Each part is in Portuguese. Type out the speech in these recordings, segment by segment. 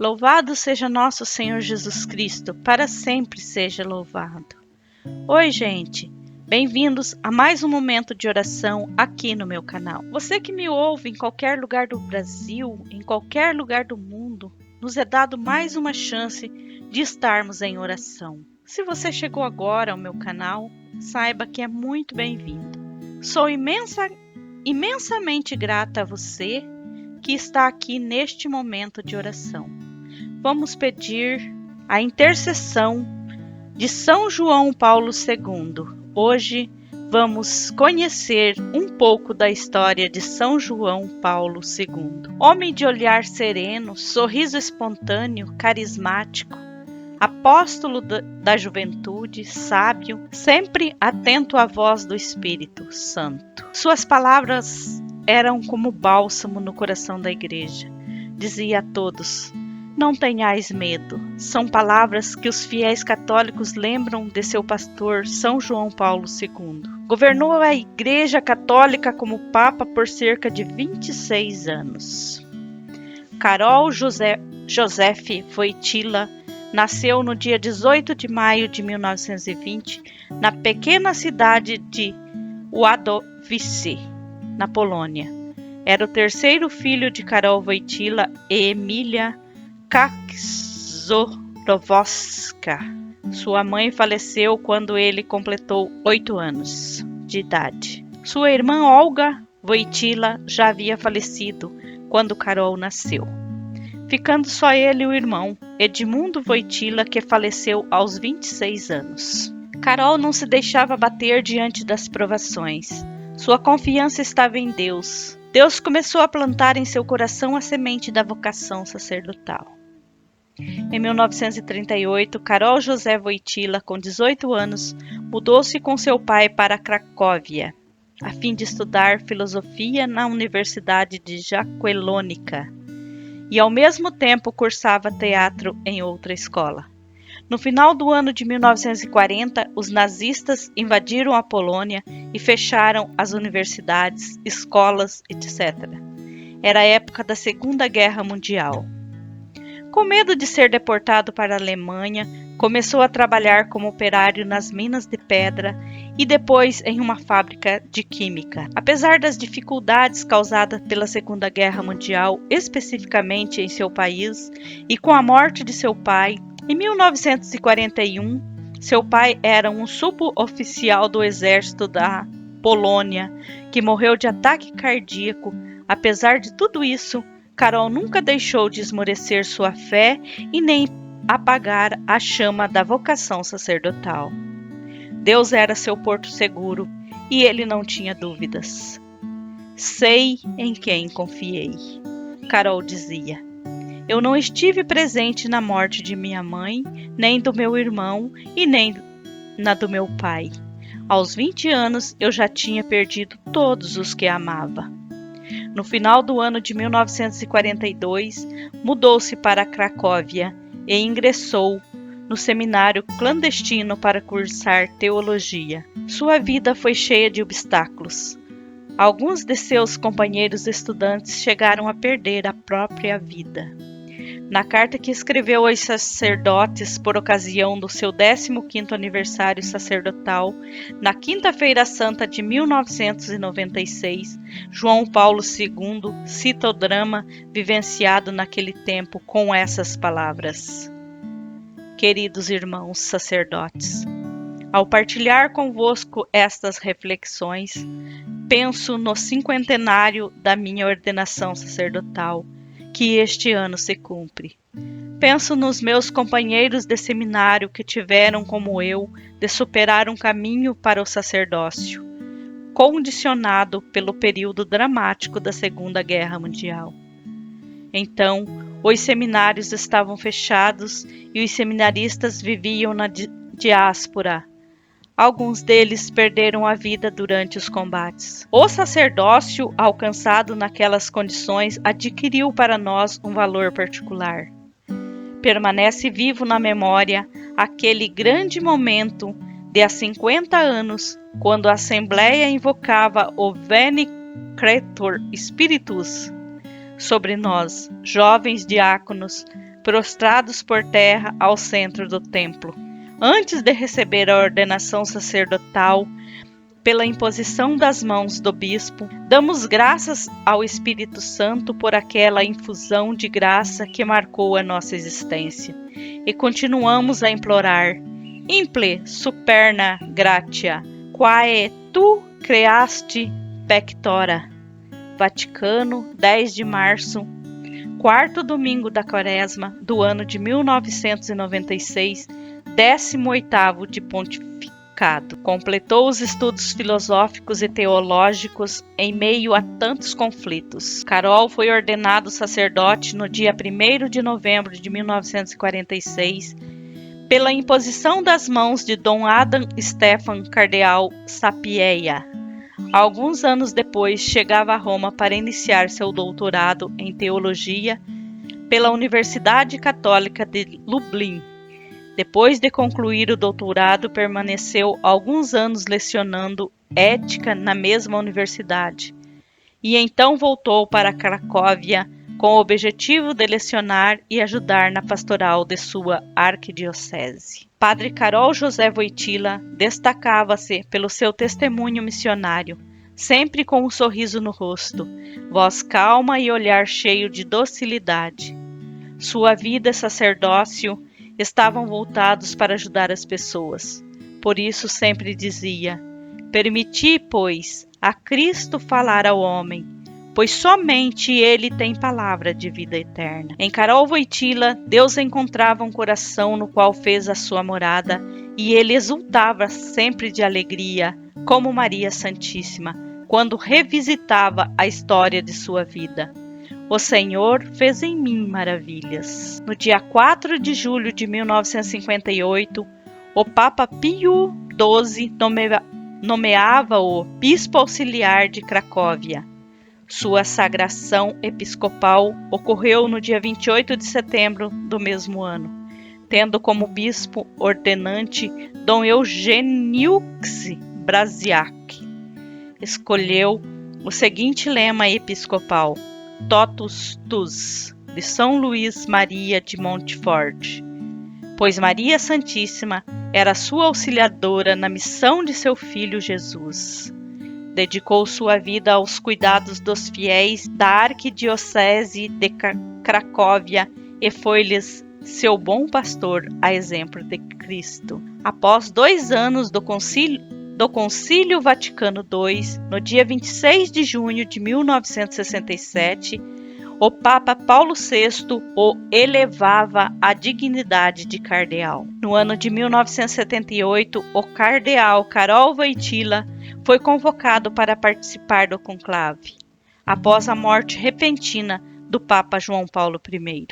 Louvado seja nosso Senhor Jesus Cristo, para sempre seja louvado. Oi, gente! Bem-vindos a mais um momento de oração aqui no meu canal. Você que me ouve em qualquer lugar do Brasil, em qualquer lugar do mundo, nos é dado mais uma chance de estarmos em oração. Se você chegou agora ao meu canal, saiba que é muito bem-vindo. Sou imensamente grata a você que está aqui neste momento de oração. Vamos pedir a intercessão de São João Paulo II. Hoje vamos conhecer um pouco da história de São João Paulo II. Homem de olhar sereno, sorriso espontâneo, carismático, apóstolo da juventude, sábio, sempre atento à voz do Espírito Santo. Suas palavras eram como bálsamo no coração da igreja. Dizia a todos: não tenhais medo. São palavras que os fiéis católicos lembram de seu pastor São João Paulo II. Governou a Igreja Católica como Papa por cerca de 26 anos. Karol Józef Wojtyła nasceu no dia 18 de maio de 1920 na pequena cidade de Ładowice, na Polônia. Era o terceiro filho de Karol Wojtyła e Emilia Kaczorowska. Sua mãe faleceu quando ele completou 8 anos de idade. Sua irmã Olga Wojtyła já havia falecido quando Karol nasceu, ficando só ele e o irmão, Edmundo Wojtyła, que faleceu aos 26 anos. Karol não se deixava abater diante das provações. Sua confiança estava em Deus. Deus começou a plantar em seu coração a semente da vocação sacerdotal. Em 1938, Karol Józef Wojtyła, com 18 anos, mudou-se com seu pai para Cracóvia, a fim de estudar filosofia na Universidade de Jagiellônica, e ao mesmo tempo cursava teatro em outra escola. No final do ano de 1940, os nazistas invadiram a Polônia e fecharam as universidades, escolas, etc. Era a época da Segunda Guerra Mundial. Com medo de ser deportado para a Alemanha, começou a trabalhar como operário nas minas de pedra e depois em uma fábrica de química. Apesar das dificuldades causadas pela Segunda Guerra Mundial, especificamente em seu país, e com a morte de seu pai, em 1941, seu pai era um suboficial do exército da Polônia, que morreu de ataque cardíaco. Apesar de tudo isso, Karol nunca deixou de esmorecer sua fé e nem apagar a chama da vocação sacerdotal. Deus era seu porto seguro e ele não tinha dúvidas. Sei em quem confiei, Karol dizia. Eu não estive presente na morte de minha mãe, nem do meu irmão e nem na do meu pai. Aos 20 anos eu já tinha perdido todos os que amava. No final do ano de 1942, mudou-se para Cracóvia e ingressou no seminário clandestino para cursar teologia. Sua vida foi cheia de obstáculos. Alguns de seus companheiros estudantes chegaram a perder a própria vida. Na carta que escreveu aos sacerdotes por ocasião do seu 15º aniversário sacerdotal, na Quinta-feira Santa de 1996, João Paulo II cita o drama vivenciado naquele tempo com essas palavras: queridos irmãos sacerdotes, ao partilhar convosco estas reflexões, penso no 50º da minha ordenação sacerdotal, que este ano se cumpre. Penso nos meus companheiros de seminário que tiveram, como eu, de superar um caminho para o sacerdócio, condicionado pelo período dramático da Segunda Guerra Mundial. Então, os seminários estavam fechados e os seminaristas viviam na diáspora. Alguns deles perderam a vida durante os combates. O sacerdócio, alcançado naquelas condições, adquiriu para nós um valor particular. Permanece vivo na memória aquele grande momento de há 50 anos, quando a Assembleia invocava o Veni Creator Spiritus sobre nós, jovens diáconos, prostrados por terra ao centro do templo. Antes de receber a ordenação sacerdotal, pela imposição das mãos do bispo, damos graças ao Espírito Santo por aquela infusão de graça que marcou a nossa existência. E continuamos a implorar: Imple superna gratia, quae tu creasti pectora. Vaticano, 10 de março, quarto domingo da Quaresma do ano de 1996, 18º de pontificado. Completou os estudos filosóficos e teológicos em meio a tantos conflitos. Carol foi ordenado sacerdote no dia 1º de novembro de 1946, pela imposição das mãos de Dom Adam Stefan Cardeal Sapieha. Alguns anos depois, chegava a Roma para iniciar seu doutorado em teologia pela Universidade Católica de Lublin. Depois de concluir o doutorado, permaneceu alguns anos lecionando ética na mesma universidade. E então voltou para Cracóvia com o objetivo de lecionar e ajudar na pastoral de sua arquidiocese. Padre Carol José Wojtyła destacava-se pelo seu testemunho missionário, sempre com um sorriso no rosto, voz calma e olhar cheio de docilidade. Sua vida e sacerdócio estavam voltados para ajudar as pessoas. Por isso sempre dizia: permiti, pois, a Cristo falar ao homem, pois somente Ele tem palavra de vida eterna. Em Carol Wojtyła, Deus encontrava um coração no qual fez a sua morada, e ele exultava sempre de alegria, como Maria Santíssima, quando revisitava a história de sua vida. O Senhor fez em mim maravilhas. No dia 4 de julho de 1958, o Papa Pio XII nomeava-o bispo auxiliar de Cracóvia. Sua sagração episcopal ocorreu no dia 28 de setembro do mesmo ano, tendo como bispo ordenante Dom Eugeniux Brasiak. Escolheu o seguinte lema episcopal: Totus Tus, de São Luís Maria de Montfort, pois Maria Santíssima era sua auxiliadora na missão de seu filho Jesus. Dedicou sua vida aos cuidados dos fiéis da arquidiocese de Cracóvia e foi-lhes seu bom pastor, a exemplo de Cristo. Após 2 anos do Concílio Vaticano II, no dia 26 de junho de 1967, o Papa Paulo VI o elevava à dignidade de cardeal. No ano de 1978, o cardeal Carol Wojtyła foi convocado para participar do conclave, após a morte repentina do Papa João Paulo I.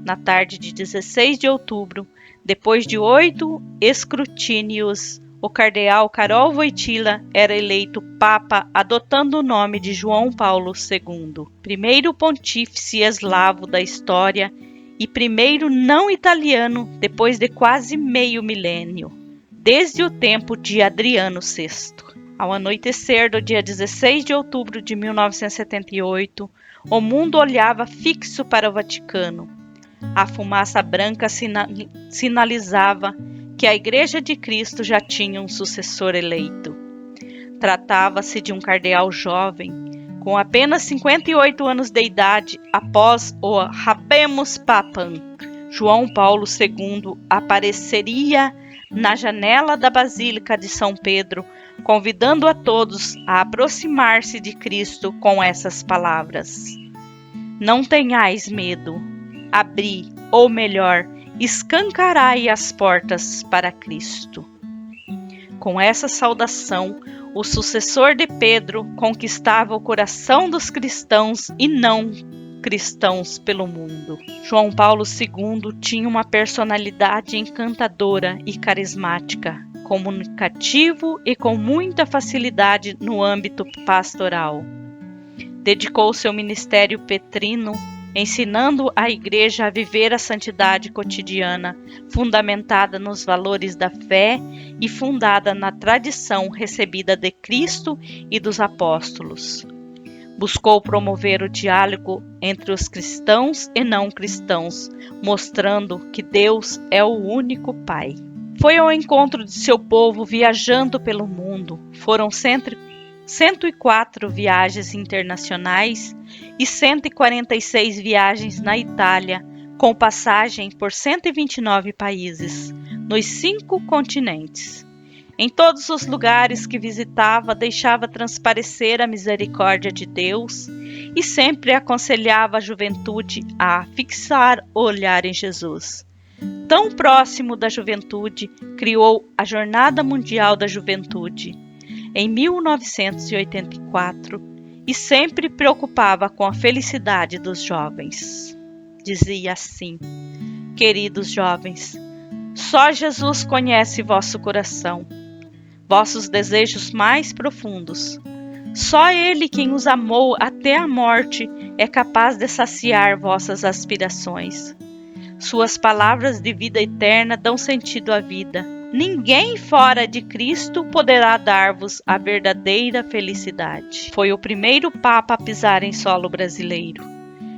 Na tarde de 16 de outubro, depois de 8 escrutínios, o cardeal Carol Wojtyła era eleito Papa adotando o nome de João Paulo II, primeiro pontífice eslavo da história e primeiro não italiano depois de quase meio milênio, desde o tempo de Adriano VI. Ao anoitecer do dia 16 de outubro de 1978, o mundo olhava fixo para o Vaticano. A fumaça branca sinalizava que a Igreja de Cristo já tinha um sucessor eleito. Tratava-se de um cardeal jovem, com apenas 58 anos de idade, após o Habemus Papam. João Paulo II apareceria na janela da Basílica de São Pedro, convidando a todos a aproximar-se de Cristo com essas palavras: não tenhais medo, abri, ou melhor, escancarai as portas para Cristo. Com essa saudação, o sucessor de Pedro conquistava o coração dos cristãos e não cristãos pelo mundo. João Paulo II tinha uma personalidade encantadora e carismática, comunicativo e com muita facilidade no âmbito pastoral. Dedicou seu ministério petrino ensinando a Igreja a viver a santidade cotidiana, fundamentada nos valores da fé e fundada na tradição recebida de Cristo e dos apóstolos. Buscou promover o diálogo entre os cristãos e não cristãos, mostrando que Deus é o único Pai. Foi ao encontro de seu povo viajando pelo mundo. Foram 104 viagens internacionais e 146 viagens na Itália, com passagem por 129 países, nos 5 continentes. Em todos os lugares que visitava, deixava transparecer a misericórdia de Deus e sempre aconselhava a juventude a fixar o olhar em Jesus. Tão próximo da juventude, criou a Jornada Mundial da Juventude em 1984 e sempre preocupava com a felicidade dos jovens. Dizia assim: queridos jovens, só Jesus conhece vosso coração, vossos desejos mais profundos. Só Ele, quem os amou até a morte, é capaz de saciar vossas aspirações. Suas palavras de vida eterna dão sentido à vida. Ninguém fora de Cristo poderá dar-vos a verdadeira felicidade. Foi o primeiro Papa a pisar em solo brasileiro.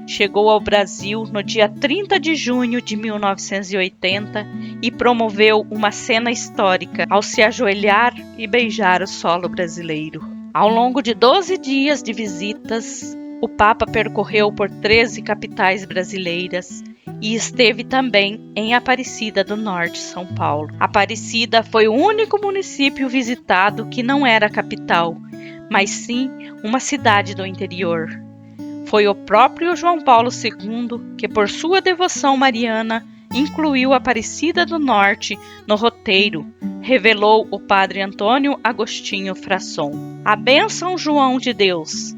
Chegou ao Brasil no dia 30 de junho de 1980 e promoveu uma cena histórica ao se ajoelhar e beijar o solo brasileiro. Ao longo de 12 dias de visitas, o Papa percorreu por 13 capitais brasileiras e esteve também em Aparecida do Norte, São Paulo. Aparecida foi o único município visitado que não era capital, mas sim uma cidade do interior. Foi o próprio João Paulo II que, por sua devoção mariana, incluiu Aparecida do Norte no roteiro, revelou o padre Antônio Agostinho Frasson. A Bênção João de Deus,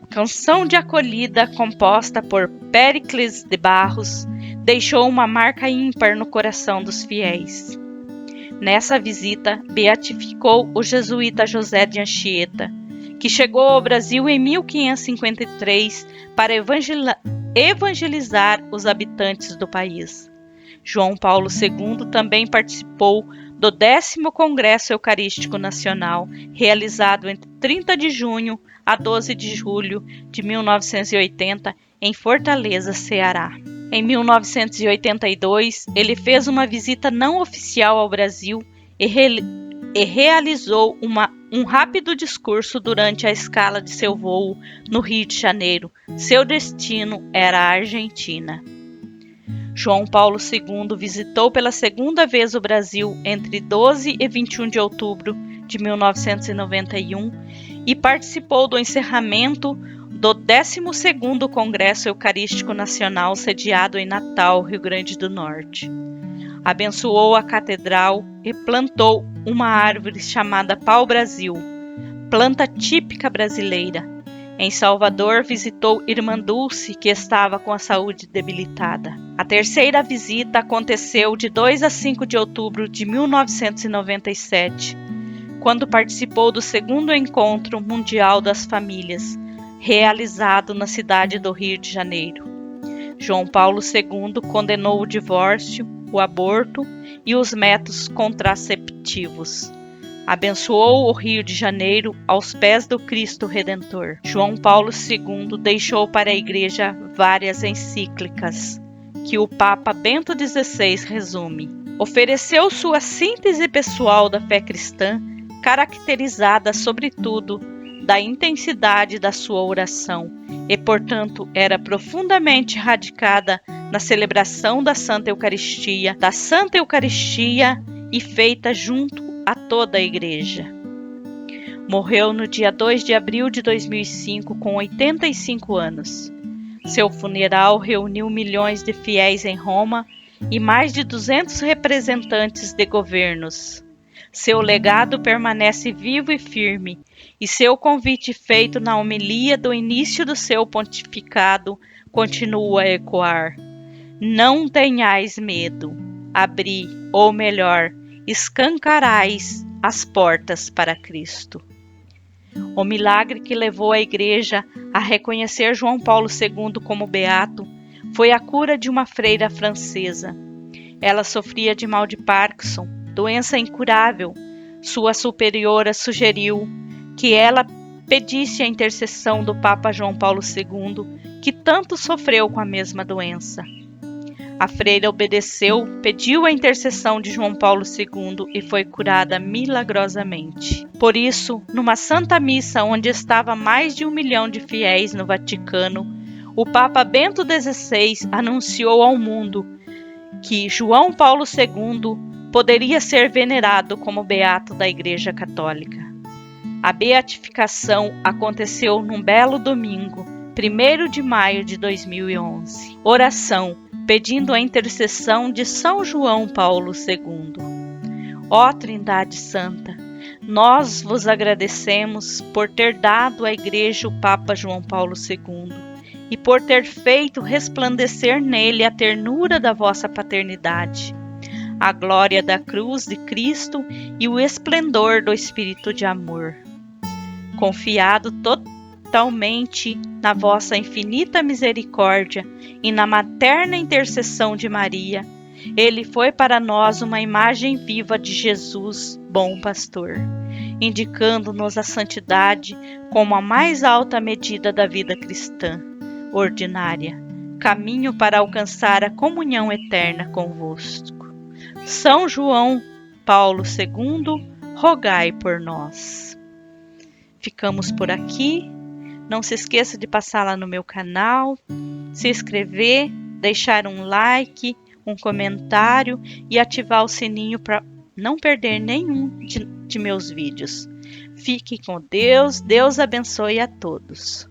canção de acolhida composta por Péricles de Barros, deixou uma marca ímpar no coração dos fiéis. Nessa visita, beatificou o jesuíta José de Anchieta, que chegou ao Brasil em 1553 para evangelizar os habitantes do país. João Paulo II também participou do 10º Congresso Eucarístico Nacional, realizado entre 30 de junho a 12 de julho de 1980, em Fortaleza, Ceará. Em 1982, ele fez uma visita não oficial ao Brasil e realizou um rápido discurso durante a escala de seu voo no Rio de Janeiro. Seu destino era a Argentina. João Paulo II visitou pela segunda vez o Brasil entre 12 e 21 de outubro de 1991 e participou do encerramento do 12º Congresso Eucarístico Nacional, sediado em Natal, Rio Grande do Norte. Abençoou a catedral e plantou uma árvore chamada pau-brasil, planta típica brasileira. Em Salvador, visitou Irmã Dulce, que estava com a saúde debilitada. A terceira visita aconteceu de 2 a 5 de outubro de 1997, quando participou do 2º Encontro Mundial das Famílias, realizado na cidade do Rio de Janeiro. João Paulo II condenou o divórcio, o aborto e os métodos contraceptivos. Abençoou o Rio de Janeiro aos pés do Cristo Redentor. João Paulo II deixou para a Igreja várias encíclicas, que o Papa Bento XVI resume. Ofereceu sua síntese pessoal da fé cristã, caracterizada, sobretudo, da intensidade da sua oração e, portanto, era profundamente radicada na celebração da Santa Eucaristia e feita junto a toda a Igreja. Morreu no dia 2 de abril de 2005 com 85 anos. Seu funeral reuniu milhões de fiéis em Roma e mais de 200 representantes de governos. Seu legado permanece vivo e firme, e seu convite feito na homilia do início do seu pontificado continua a ecoar. Não tenhais medo, abri, ou melhor, escancarais as portas para Cristo. O milagre que levou a Igreja a reconhecer João Paulo II como beato foi a cura de uma freira francesa. Ela sofria de mal de Parkinson, doença incurável. Sua superiora sugeriu que ela pedisse a intercessão do Papa João Paulo II, que tanto sofreu com a mesma doença. A freira obedeceu, pediu a intercessão de João Paulo II e foi curada milagrosamente. Por isso, numa santa missa onde estava mais de 1 milhão de fiéis no Vaticano, o Papa Bento XVI anunciou ao mundo que João Paulo II poderia ser venerado como beato da Igreja Católica. A beatificação aconteceu num belo domingo, 1º de maio de 2011. Oração pedindo a intercessão de São João Paulo II. Ó Trindade Santa, nós vos agradecemos por ter dado à Igreja o Papa João Paulo II e por ter feito resplandecer nele a ternura da vossa paternidade, a glória da cruz de Cristo e o esplendor do Espírito de amor. Confiado totalmente na vossa infinita misericórdia e na materna intercessão de Maria, ele foi para nós uma imagem viva de Jesus, bom pastor, indicando-nos a santidade como a mais alta medida da vida cristã ordinária, caminho para alcançar a comunhão eterna convosco. São João Paulo II, rogai por nós. Ficamos por aqui. Não se esqueça de passar lá no meu canal, se inscrever, deixar um like, um comentário e ativar o sininho para não perder nenhum de meus vídeos. Fique com Deus, Deus abençoe a todos.